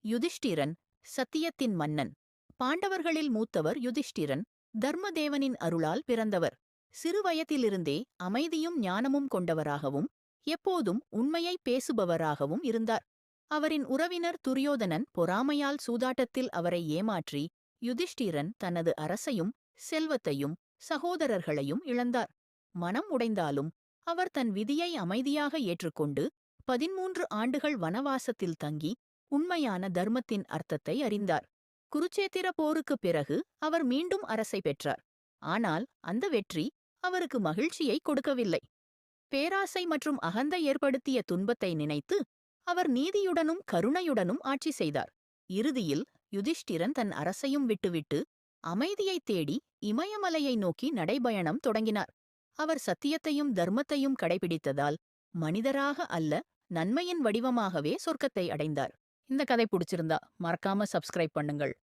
யுதிஷ்டிரன் சத்தியத்தின் மன்னன். பாண்டவர்களில் மூத்தவர் யுதிஷ்டிரன் தர்மதேவனின் அருளால் பிறந்தவர். சிறுவயதிலிருந்தே அமைதியும் ஞானமும் கொண்டவராகவும் எப்போதும் உண்மையை பேசுபவராகவும் இருந்தார். அவரின் உறவினர் துரியோதனன் பொறாமையால் சூதாட்டத்தில் அவரை ஏமாற்றி யுதிஷ்டிரன் தனது அரசையும் செல்வத்தையும் சகோதரர்களையும் இழந்தார். மனம் உடைந்தாலும் அவர் தன் விதியை அமைதியாக ஏற்றுக்கொண்டு 13 ஆண்டுகள் வனவாசத்தில் தங்கி உண்மையான தர்மத்தின் அர்த்தத்தை அறிந்தார். குருச்சேத்திர போருக்குப் பிறகு அவர் மீண்டும் அரசை பெற்றார். ஆனால் அந்த வெற்றி அவருக்கு மகிழ்ச்சியை கொடுக்கவில்லை. பேராசை மற்றும் அகந்தை ஏற்படுத்திய துன்பத்தை நினைத்து அவர் நீதியுடனும் கருணையுடனும் ஆட்சி செய்தார். இறுதியில் யுதிஷ்டிரன் தன் அரசையும் விட்டுவிட்டு அமைதியைத் தேடி இமயமலையை நோக்கி நடைபயணம் தொடங்கினார். அவர் சத்தியத்தையும் தர்மத்தையும் கடைபிடித்ததால் மனிதராக அல்ல, நன்மையின் வடிவமாகவே சொர்க்கத்தை அடைந்தார். இந்த கதை பிடிச்சிருந்தா மறக்காம சப்ஸ்கிரைப் பண்ணுங்கள்.